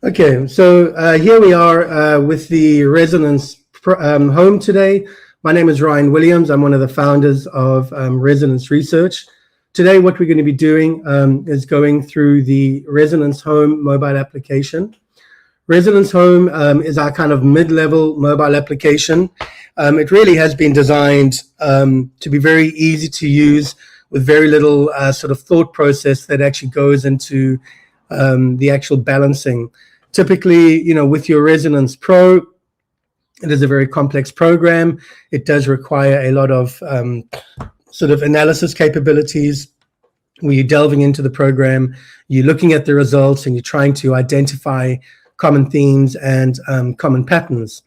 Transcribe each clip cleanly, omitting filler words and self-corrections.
Okay, so here we are with the Resonance home today. My name is Ryan Williams. I'm one of the founders of Resonance Research. Today, what we're going to be doing is going through the Resonance Home mobile application. Resonance Home is our kind of mid-level mobile application. It really has been designed to be very easy to use with very little sort of thought process that actually goes into the actual balancing. Typically, with your Resonance Pro, it is a very complex program. It does require a lot of sort of analysis capabilities where you're delving into the program, you're looking at the results, and you're trying to identify common themes and common patterns.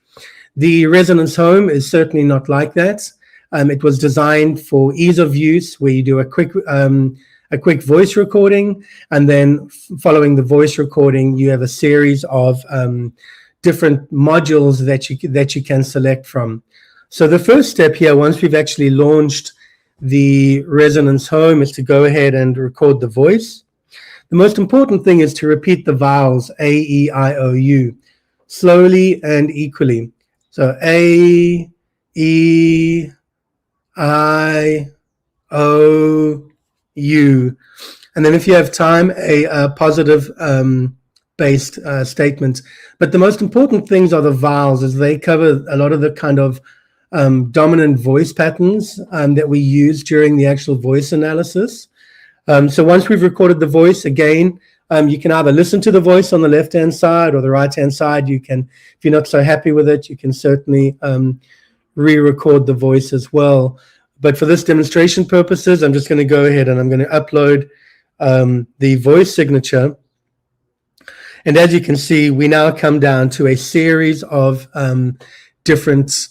The Resonance Home is certainly not like that. It was designed for ease of use, where you do a quick voice recording, and then following the voice recording, you have a series of different modules that you can select from. So the first step here, once we've actually launched the Resonance Home, is to go ahead and record the voice. The most important thing is to repeat the vowels A, E, I, O, U slowly and equally. So A, E, I, O, U. And then if you have time, a positive based statement. But the most important things are the vowels, as they cover a lot of the kind of dominant voice patterns that we use during the actual voice analysis. So once we've recorded the voice, again, you can either listen to the voice on the left-hand side or the right-hand side. You can, if you're not so happy with it, you can certainly re-record the voice as well. But for this demonstration purposes, I'm just going to go ahead and I'm going to upload the voice signature. And as you can see, we now come down to a series of different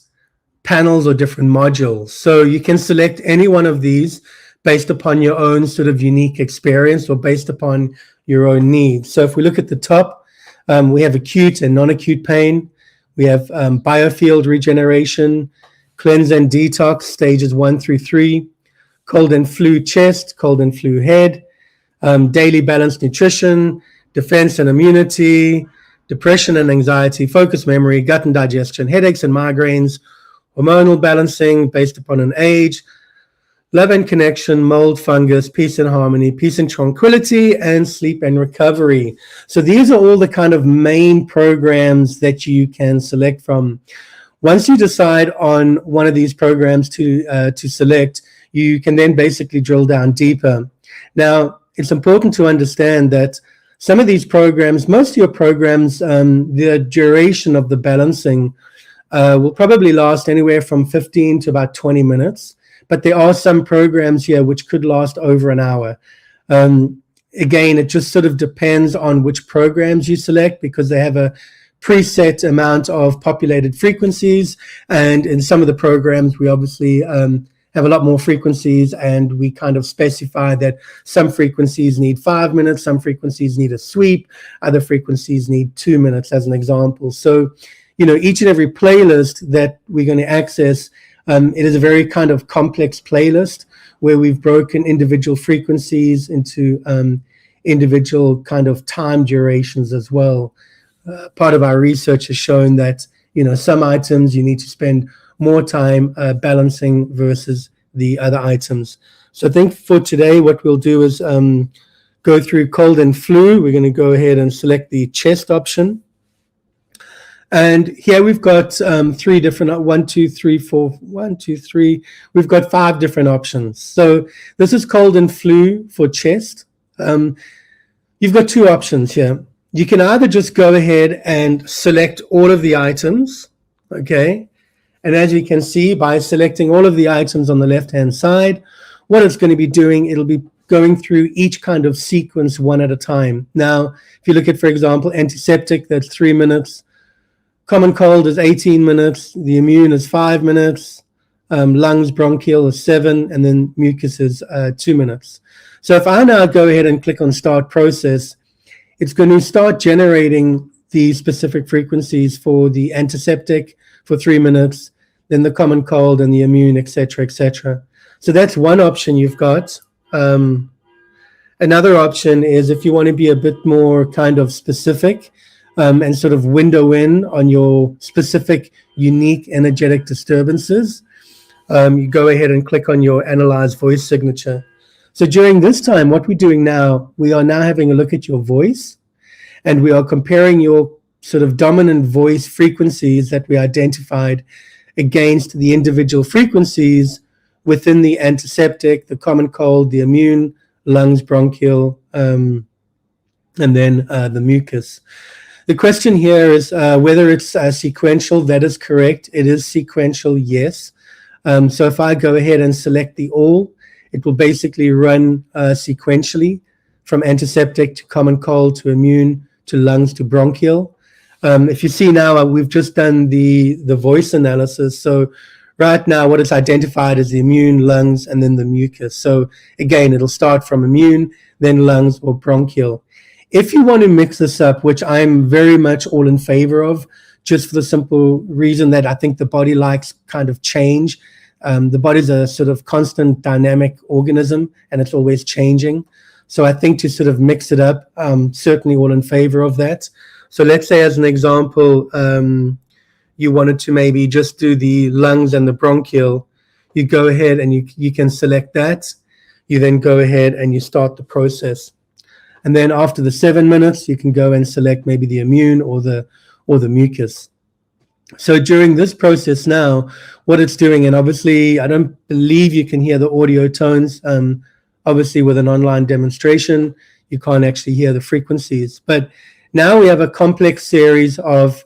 panels or different modules. So you can select any one of these based upon your own sort of unique experience or based upon your own needs. So if we look at the top, we have acute and non-acute pain. We have biofield regeneration, cleanse and detox, stages 1 through 3, cold and flu chest, cold and flu head, daily balanced nutrition, defense and immunity, depression and anxiety, focus memory, gut and digestion, headaches and migraines, hormonal balancing based upon an age, love and connection, mold, fungus, peace and harmony, peace and tranquility, and sleep and recovery. So these are all the kind of main programs that you can select from. Once you decide on one of these programs to select, you can then basically drill down deeper. Now, it's important to understand that some of these programs, most of your programs, the duration of the balancing will probably last anywhere from 15 to about 20 minutes. But there are some programs here which could last over an hour. Again, it just sort of depends on which programs you select, because they have a preset amount of populated frequencies. And in some of the programs, we obviously have a lot more frequencies, and we kind of specify that some frequencies need 5 minutes, some frequencies need a sweep, other frequencies need 2 minutes, as an example. So, each and every playlist that we're going to access, it is a very kind of complex playlist where we've broken individual frequencies into individual kind of time durations as well. Part of our research has shown that, some items you need to spend more time balancing versus the other items. So I think for today, what we'll do is go through cold and flu. We're going to go ahead and select the chest option. And here we've got 3 different, 1, 2, 3, 4, 1, 2, 3. We've got 5 different options. So this is cold and flu for chest. You've got 2 options here. You can either just go ahead and select all of the items, okay? And as you can see, by selecting all of the items on the left-hand side, what it's going to be doing, it'll be going through each kind of sequence one at a time. Now, if you look at, for example, antiseptic, that's 3 minutes. Common cold is 18 minutes. The immune is 5 minutes. Lungs, bronchial is 7, and then mucus is 2 minutes. So if I now go ahead and click on Start Process, it's going to start generating the specific frequencies for the antiseptic for 3 minutes, then the common cold and the immune, etc., etc. So that's one option you've got. Another option is if you want to be a bit more kind of specific, and sort of window in on your specific unique energetic disturbances, you go ahead and click on your analyze voice signature. So during this time, what we're doing now, we are now having a look at your voice, and we are comparing your sort of dominant voice frequencies that we identified against the individual frequencies within the antiseptic, the common cold, the immune, lungs, bronchial, and then the mucus. The question here is whether it's sequential. That is correct. It is sequential, yes. So if I go ahead and select the all, it will basically run sequentially from antiseptic to common cold to immune to lungs to bronchial. If you see now, we've just done the voice analysis. So right now, what it's identified is the immune, lungs, and then the mucus. So again, it'll start from immune, then lungs or bronchial. If you want to mix this up, which I'm very much all in favor of, just for the simple reason that I think the body likes kind of change. The body's a sort of constant dynamic organism, and it's always changing. So I think to sort of mix it up, certainly all in favor of that. So let's say, as an example, you wanted to maybe just do the lungs and the bronchial. You go ahead and you can select that. You then go ahead and you start the process. And then after the 7 minutes, you can go and select maybe the immune or the mucus. So during this process now, what it's doing, and obviously I don't believe you can hear the audio tones. Obviously with an online demonstration, you can't actually hear the frequencies. But now we have a complex series of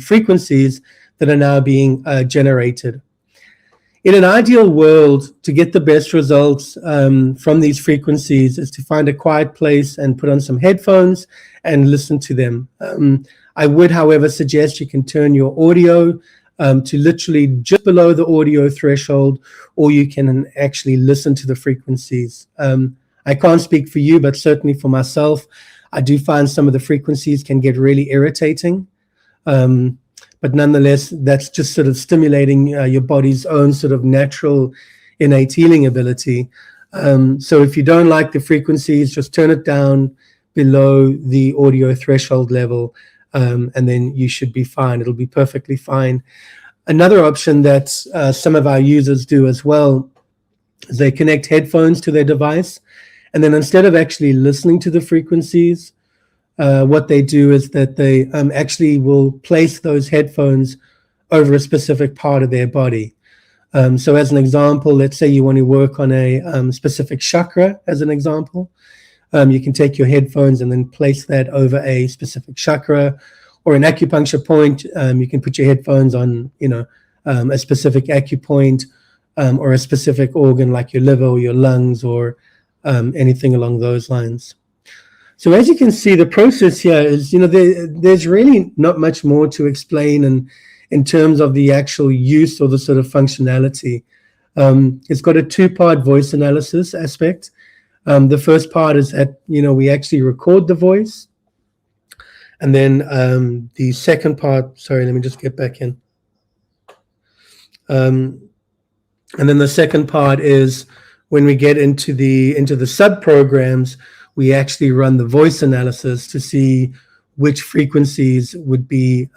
frequencies that are now being generated. In an ideal world, to get the best results from these frequencies is to find a quiet place and put on some headphones and listen to them. I would, however, suggest you can turn your audio to literally just below the audio threshold, or you can actually listen to the frequencies. I can't speak for you, but certainly for myself, I do find some of the frequencies can get really irritating. But nonetheless, that's just sort of stimulating your body's own sort of natural innate healing ability. So if you don't like the frequencies, just turn it down below the audio threshold level, and then you should be fine. It'll be perfectly fine. Another option that some of our users do as well is they connect headphones to their device, and then instead of actually listening to the frequencies, what they do is that they actually will place those headphones over a specific part of their body. So as an example, let's say you want to work on a specific chakra, as an example. You can take your headphones and then place that over a specific chakra, or an acupuncture point. You can put your headphones on, a specific acupoint, or a specific organ like your liver or your lungs, or anything along those lines. So as you can see, the process here is, there's really not much more to explain in terms of the actual use or the sort of functionality. It's got a two-part voice analysis aspect. The first part is that, we actually record the voice. And then the second part, sorry, let me just get back in. And then the second part is when we get into the sub-programs, we actually run the voice analysis to see which frequencies would be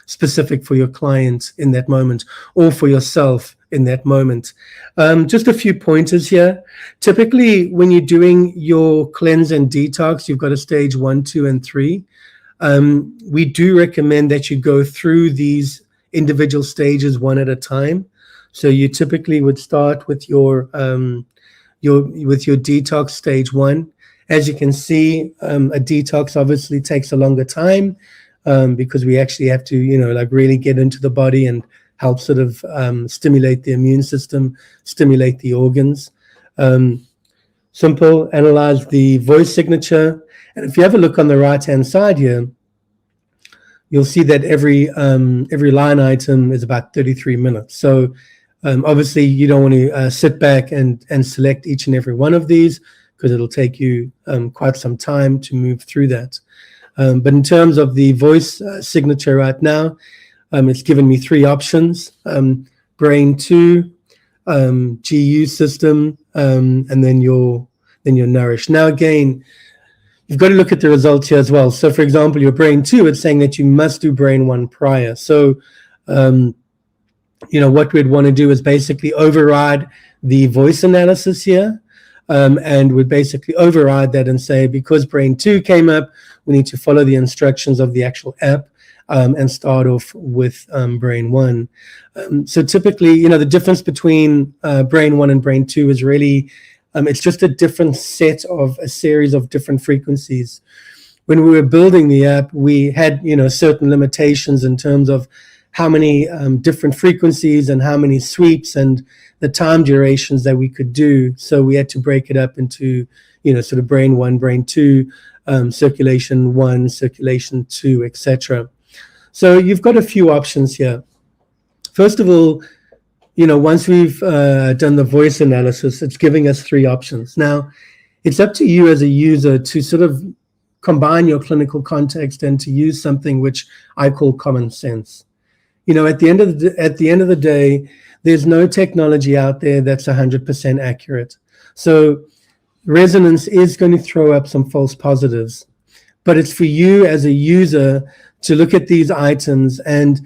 specific for your client in that moment, or for yourself in that moment. Just a few pointers here. Typically, when you're doing your cleanse and detox, you've got a stage 1, 2, and 3. We do recommend that you go through these individual stages one at a time. So you typically would start with your detox stage 1. As you can see, a detox obviously takes a longer time because we actually have to, really get into the body and help sort of stimulate the immune system, stimulate the organs. Simple, analyze the voice signature. And if you have a look on the right-hand side here, you'll see that every line item is about 33 minutes. So obviously you don't want to sit back and select each and every one of these, because it'll take you quite some time to move through that. But in terms of the voice signature right now, it's given me 3 options: brain 2, GU system, and then your nourish. Now again, you've got to look at the results here as well. So, for example, your brain 2, it's saying that you must do brain 1 prior. So, what we'd want to do is basically override the voice analysis here, and would basically override that and say, because brain 2 came up, we need to follow the instructions of the actual app, and start off with brain 1. So typically, the difference between brain 1 and brain 2 is really, it's just a different set of a series of different frequencies. When we were building the app, we had, certain limitations in terms of how many different frequencies and how many sweeps and the time durations that we could do. So we had to break it up into, sort of brain 1, brain 2, circulation 1, circulation 2, etc. So you've got a few options here. First of all, once we've done the voice analysis, it's giving us 3 options. Now, it's up to you as a user to sort of combine your clinical context and to use something which I call common sense. At the end of the day, there's no technology out there that's 100% accurate. So resonance is going to throw up some false positives, but it's for you as a user to look at these items and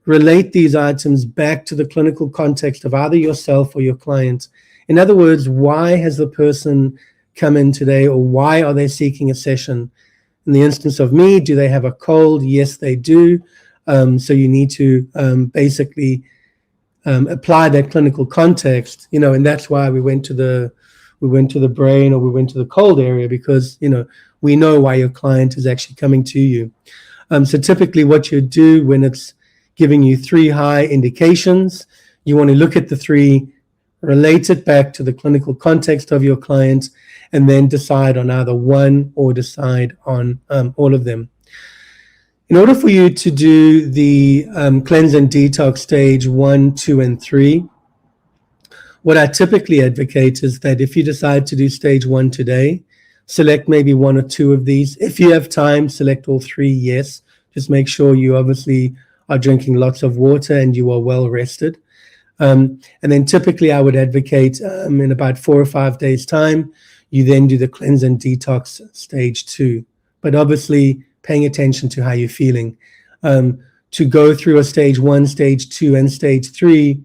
relate these items back to the clinical context of either yourself or your client. In other words, why has the person come in today, or why are they seeking a session? In the instance of me, do they have a cold? Yes, they do. So you need to basically apply that clinical context, and that's why we went to the brain, or we went to the cold area, because we know why your client is actually coming to you. So typically, what you do when it's giving you 3 high indications, you want to look at the 3, relate it back to the clinical context of your client, and then decide on either one or decide on all of them. In order for you to do the cleanse and detox stage 1, 2, and 3, what I typically advocate is that if you decide to do stage 1 today, select maybe 1 or 2 of these. If you have time, select all 3, yes. Just make sure you obviously are drinking lots of water and you are well rested. And then typically I would advocate in about 4 or 5 days' time, you then do the cleanse and detox stage 2. But obviously, paying attention to how you're feeling. To go through a stage 1, stage 2, and stage 3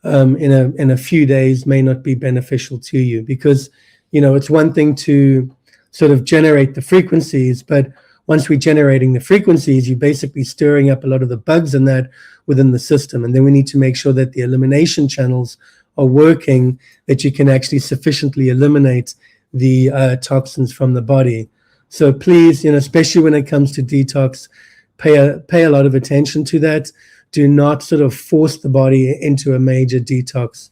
in a few days may not be beneficial to you, because it's one thing to sort of generate the frequencies, but once we're generating the frequencies, you're basically stirring up a lot of the bugs in that within the system. And then we need to make sure that the elimination channels are working, that you can actually sufficiently eliminate the toxins from the body. So please, especially when it comes to detox, pay a lot of attention to that. Do not sort of force the body into a major detox.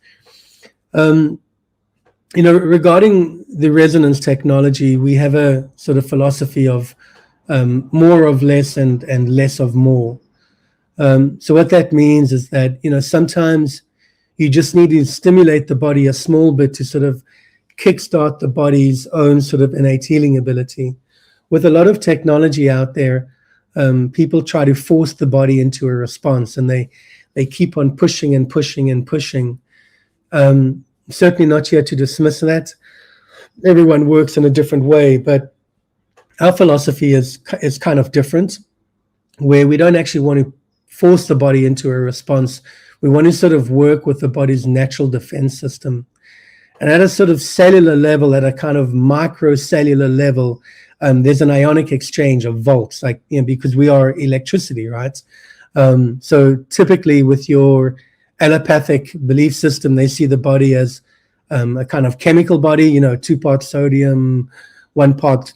Regarding the resonance technology, we have a sort of philosophy of more of less and less of more. So what that means is that, sometimes you just need to stimulate the body a small bit to sort of kickstart the body's own sort of innate healing ability. With a lot of technology out there, people try to force the body into a response, and they keep on pushing and pushing and pushing. Certainly not here to dismiss that. Everyone works in a different way, but our philosophy is kind of different, where we don't actually want to force the body into a response. We want to sort of work with the body's natural defense system. And at a sort of cellular level, at a kind of microcellular level, there's an ionic exchange of volts, because we are electricity, right? So typically with your allopathic belief system, they see the body as a kind of chemical body, 2 parts sodium, 1 part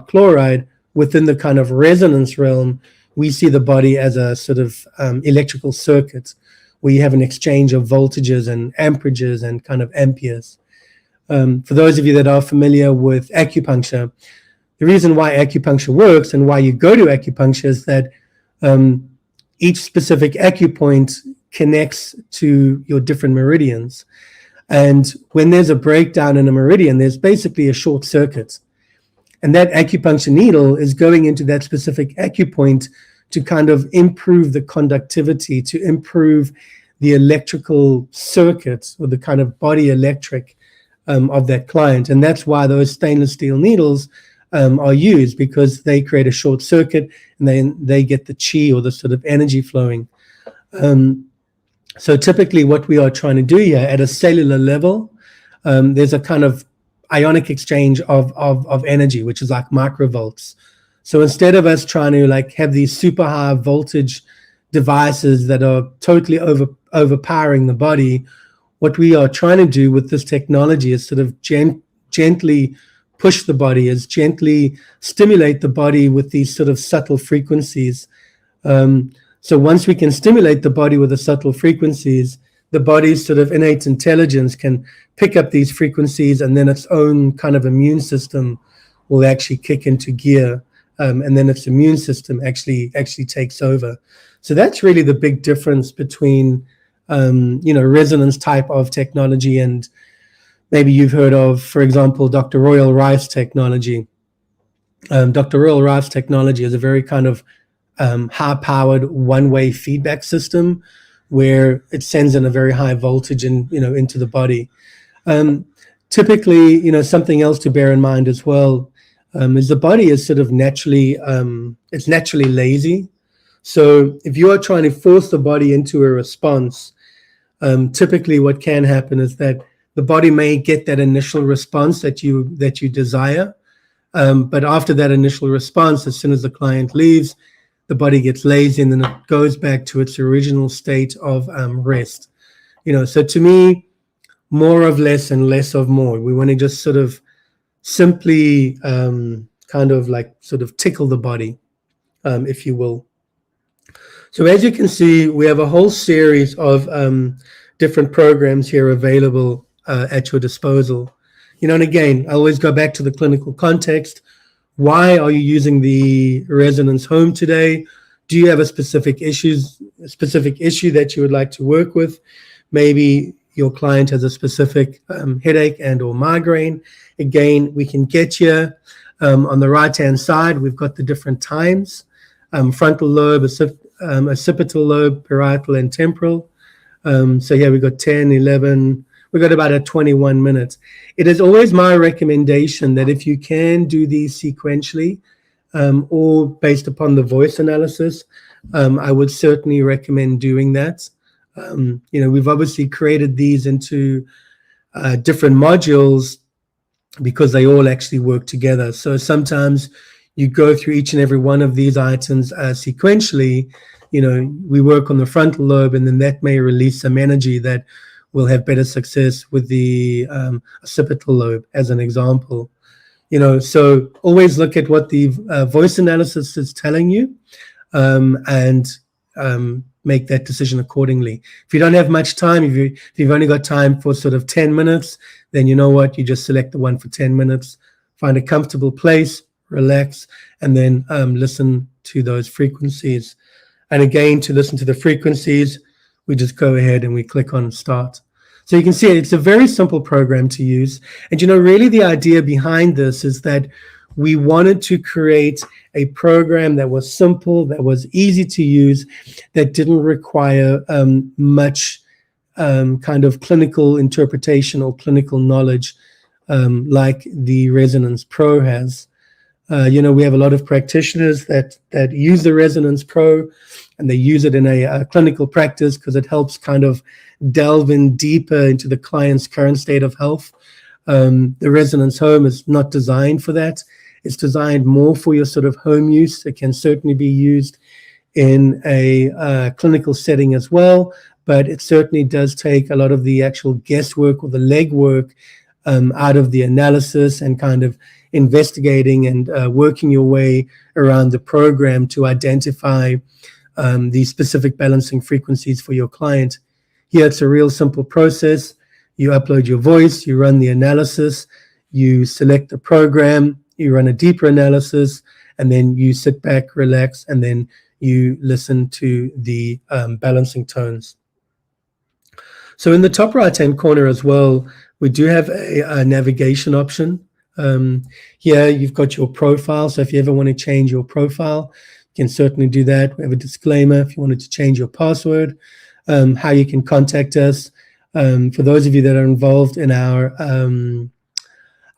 chloride. Within the kind of resonance realm, we see the body as a sort of electrical circuit, where you have an exchange of voltages and amperages and kind of amperes. For those of you that are familiar with acupuncture, the reason why acupuncture works and why you go to acupuncture is that each specific acupoint connects to your different meridians. And when there's a breakdown in a meridian, there's basically a short circuit. And that acupuncture needle is going into that specific acupoint to kind of improve the conductivity, to improve the electrical circuits, or the kind of body electric of that client. And that's why those stainless steel needles are used, because they create a short circuit and then they get the chi, or the sort of energy flowing. So typically what we are trying to do here at a cellular level, there's a kind of ionic exchange of energy, which is like microvolts. So instead of us trying to like have these super high voltage devices that are totally overpowering the body, what we are trying to do with this technology is sort of gently push the body, is gently stimulate the body with these sort of subtle frequencies. So once we can stimulate the body with the subtle frequencies, the body's sort of innate intelligence can pick up these frequencies, and then its own kind of immune system will actually kick into gear, and then its immune system actually takes over. So that's really the big difference between resonance type of technology and maybe you've heard of, for example, Dr. Royal Rice technology. Dr. Royal Rice technology is a very kind of high-powered one-way feedback system where it sends in a very high voltage into the body. Typically, something else to bear in mind as well is the body is sort of naturally lazy. So if you are trying to force the body into a response, typically what can happen is that the body may get that initial response that you desire, but after that initial response, as soon as the client leaves, the body gets lazy, and then it goes back to its original state of rest. So to me, more of less and less of more. We want to just sort of simply kind of like sort of tickle the body, if you will. So as you can see, we have a whole series of different programs here available at your disposal. And again, I always go back to the clinical context. Why are you using the Resonance Home today? Do you have a specific issue that you would like to work with? Maybe your client has a specific headache and or migraine. Again, we can get you on the right-hand side. We've got the different times, frontal lobe, occipital lobe, parietal, and temporal. So here we've got 10, 11, we've got about 21 minutes. It is always my recommendation that if you can do these sequentially or based upon the voice analysis, I would certainly recommend doing that. We've obviously created these into different modules because they all actually work together. So sometimes you go through each and every one of these items sequentially. We work on the frontal lobe, and then that may release some energy that will have better success with the occipital lobe, as an example. So always look at what the voice analysis is telling you, and make that decision accordingly. If you don't have much time, if you've only got time for sort of 10 minutes, then you know what, you just select the one for 10 minutes, find a comfortable place, relax, and then listen to those frequencies. And again, to listen to the frequencies, we just go ahead and we click on start. So you can see it's a very simple program to use. And really the idea behind this is that we wanted to create a program that was simple, that was easy to use, that didn't require much kind of clinical interpretation or clinical knowledge like the Resonance Pro has. We have a lot of practitioners that use the Resonance Pro, and they use it in a clinical practice because it helps kind of delve in deeper into the client's current state of health. The Resonance Home is not designed for that. It's designed more for your sort of home use. It can certainly be used in a clinical setting as well, but it certainly does take a lot of the actual guesswork or the legwork out of the analysis and kind of investigating and working your way around the program to identify the specific balancing frequencies for your client. Here, it's a real simple process. You upload your voice, you run the analysis, you select the program, you run a deeper analysis, and then you sit back, relax, and then you listen to the balancing tones. So in the top right-hand corner as well, we do have a navigation option. Here you've got your profile. So if you ever want to change your profile, you can certainly do that. We have a disclaimer if you wanted to change your password, how you can contact us. For those of you that are involved in our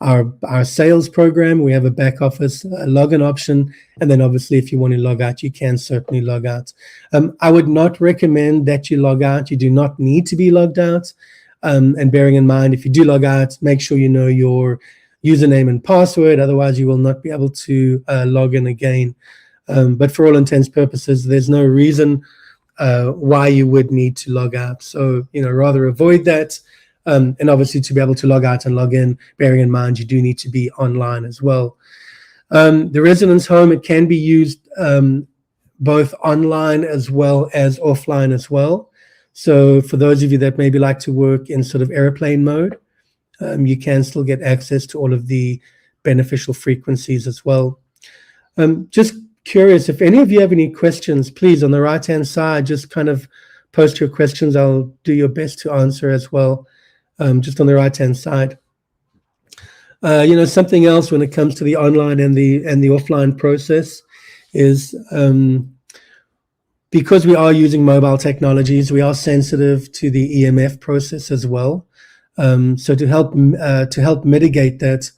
our sales program. We have a back office login option, and then obviously if you want to log out, you can certainly log out. I would not recommend that you log out. You do not need to be logged out. And bearing in mind, if you do log out, make sure you know your username and password. Otherwise, you will not be able to log in again. But for all intents and purposes, there's no reason why you would need to log out. So, rather avoid that. And obviously, to be able to log out and log in, bearing in mind, you do need to be online as well. The Resonance Home, it can be used both online as well as offline as well. So for those of you that maybe like to work in sort of airplane mode, you can still get access to all of the beneficial frequencies as well. Just curious, if any of you have any questions, please, on the right-hand side, just kind of post your questions. I'll do your best to answer as well, just on the right-hand side. Something else when it comes to the online and the offline process is because we are using mobile technologies, we are sensitive to the EMF process as well. So to help mitigate that,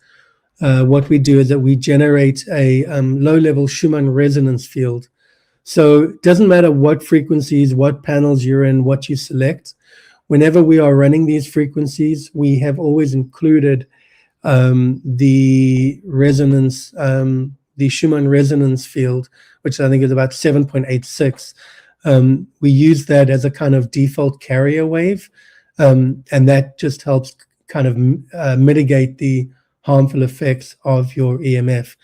what we do is that we generate a low-level Schumann resonance field. So it doesn't matter what frequencies, what panels you're in, what you select. Whenever we are running these frequencies, we have always included the resonance, the Schumann resonance field, which I think is about 7.86. We use that as a kind of default carrier wave, and that just helps kind of mitigate the harmful effects of your EMF.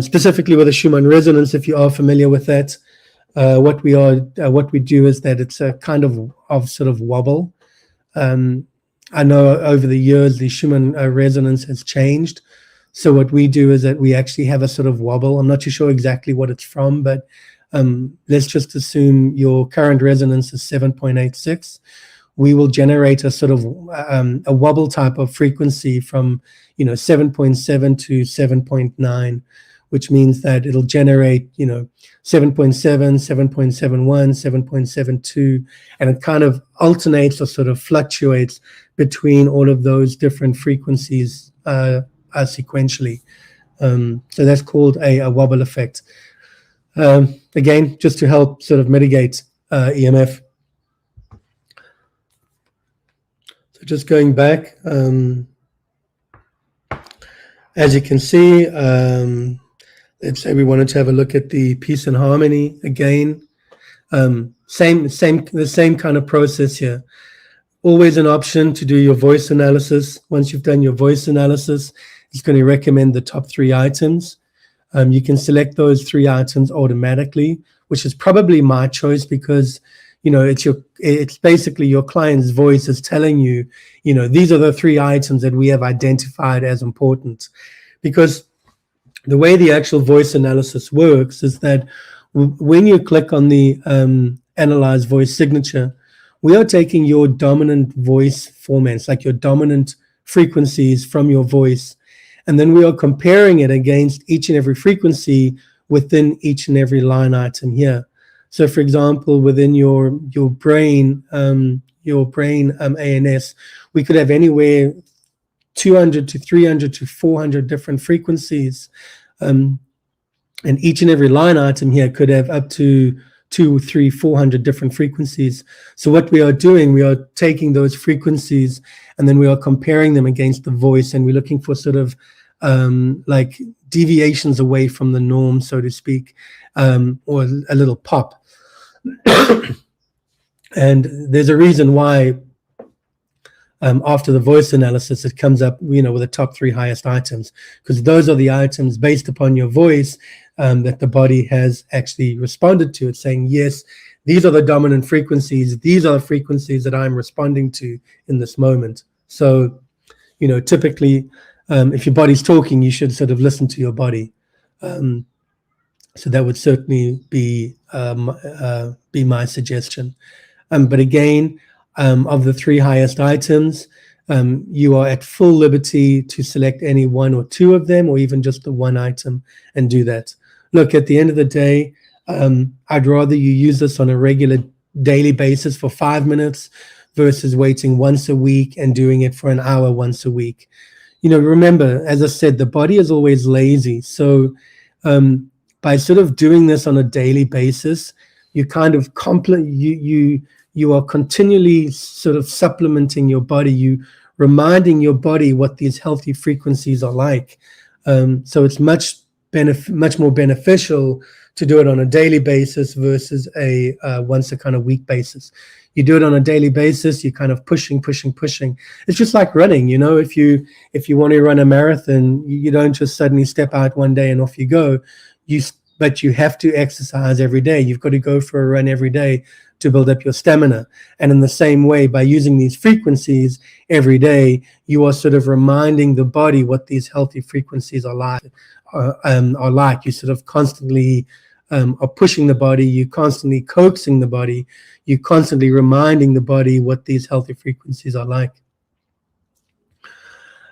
Specifically with the Schumann resonance, if you are familiar with that, what we do is that it's a kind of sort of wobble. I know over the years the Schumann resonance has changed. So what we do is that we actually have a sort of wobble. I'm not too sure exactly what it's from, but let's just assume your current resonance is 7.86. We will generate a sort of a wobble type of frequency from 7.7 to 7.9, which means that it'll generate 7.7, 7.71, 7.72, and it kind of alternates or sort of fluctuates between all of those different frequencies sequentially. So that's called a wobble effect. Again, just to help sort of mitigate EMF. So just going back, as you can see, let's say we wanted to have a look at the peace and harmony again. The same kind of process here. Always an option to do your voice analysis. Once you've done your voice analysis, it's going to recommend the top 3 items. You can select those 3 items automatically, which is probably my choice because it's basically your client's voice is telling you, these are the 3 items that we have identified as important. Because the way the actual voice analysis works is that when you click on the analyze voice signature, we are taking your dominant voice formants, like your dominant frequencies from your voice, and then we are comparing it against each and every frequency within each and every line item here. So, for example, within your brain ANS, we could have anywhere 200 to 300 to 400 different frequencies, and each and every line item here could have up to 200, 300, 400 different frequencies. So what we are doing, we are taking those frequencies and then we are comparing them against the voice, and we're looking for sort of like deviations away from the norm, so to speak, or a little pop. And there's a reason why after the voice analysis, it comes up, with the top 3 highest items, because those are the items based upon your voice that the body has actually responded to. It's saying, yes, these are the dominant frequencies. These are the frequencies that I'm responding to in this moment. So, typically, if your body's talking, you should sort of listen to your body. So that would certainly be my suggestion. But again, of the 3 highest items, you are at full liberty to select any 1 or 2 of them, or even just the 1 item, and do that. Look, at the end of the day, I'd rather you use this on a regular daily basis for 5 minutes versus waiting once a week and doing it for an hour once a week. remember, as I said, the body is always lazy. So by sort of doing this on a daily basis, you kind of you are continually sort of supplementing your body. You reminding your body what these healthy frequencies are like. So it's much more beneficial to do it on a daily basis versus a once a kind of week basis. You do it on a daily basis, you're kind of pushing. It's just like running, if you want to run a marathon, you don't just suddenly step out one day and off you go. But you have to exercise every day. You've got to go for a run every day to build up your stamina. And in the same way, by using these frequencies every day, you are sort of reminding the body what these healthy frequencies are like. You sort of constantly are pushing the body, you're constantly coaxing the body, you're constantly reminding the body what these healthy frequencies are like.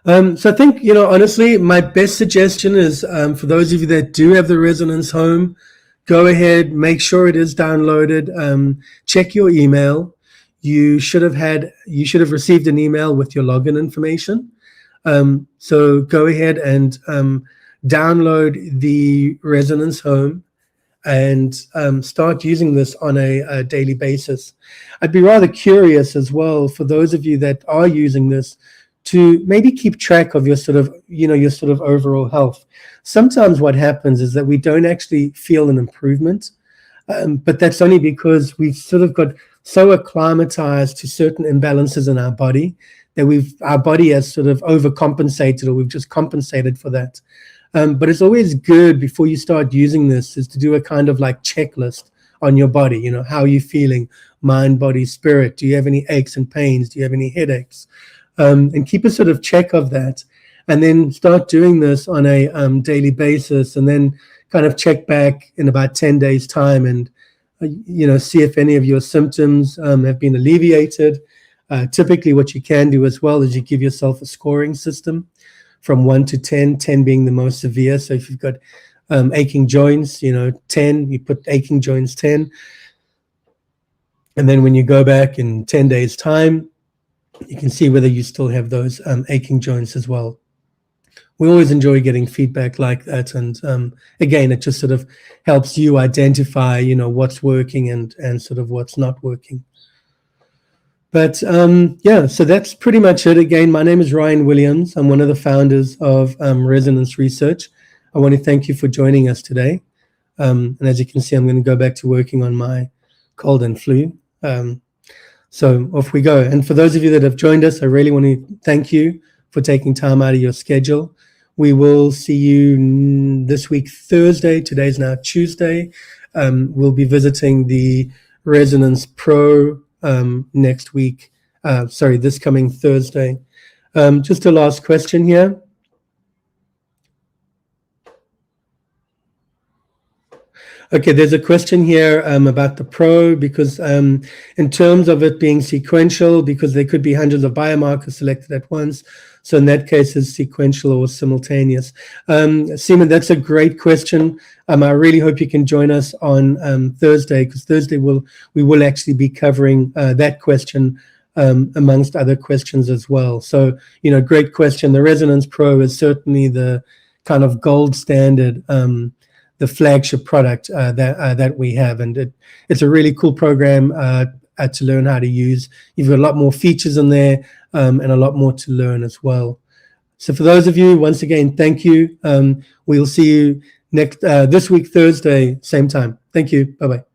So I think, honestly, my best suggestion is for those of you that do have the Resonance Home, go ahead, make sure it is downloaded, check your email. You should have received an email with your login information. So go ahead and download the Resonance Home and start using this on a daily basis. I'd be rather curious as well for those of you that are using this to maybe keep track of your sort of overall health. Sometimes what happens is that we don't actually feel an improvement, but that's only because we've sort of got so acclimatized to certain imbalances in our body that our body has sort of overcompensated, or we've just compensated for that. But it's always good before you start using this is to do a kind of like checklist on your body. How are you feeling? Mind, body, spirit. Do you have any aches and pains? Do you have any headaches? And keep a sort of check of that, and then start doing this on a daily basis, and then kind of check back in about 10 days time and see if any of your symptoms have been alleviated. Typically what you can do as well is you give yourself a scoring system from 1 to 10, 10 being the most severe. So if you've got aching joints, 10, you put aching joints 10. And then when you go back in 10 days time, you can see whether you still have those aching joints as well. We always enjoy getting feedback like that. And again, it just sort of helps you identify, what's working and sort of what's not working. But so that's pretty much it. Again, my name is Ryan Williams. I'm one of the founders of Resonance Research. I want to thank you for joining us today. And as you can see, I'm going to go back to working on my cold and flu. So off we go. And for those of you that have joined us, I really want to thank you for taking time out of your schedule. We will see you this week, Thursday. Today's now Tuesday. We'll be visiting the Resonance Pro next week. This coming Thursday. Just a last question here. Okay, there's a question here about the Pro, because in terms of it being sequential, because there could be hundreds of biomarkers selected at once. So in that case, it's sequential or simultaneous. Seema, that's a great question. I really hope you can join us on Thursday, because Thursday we will actually be covering that question amongst other questions as well. So, great question. The Resonance Pro is certainly the kind of gold standard the flagship product that we have, and it's a really cool program to learn how to use. You've got a lot more features in there and a lot more to learn as well. So for those of you, once again, thank you. We'll see you this week, Thursday, same time. Thank you. Bye-bye.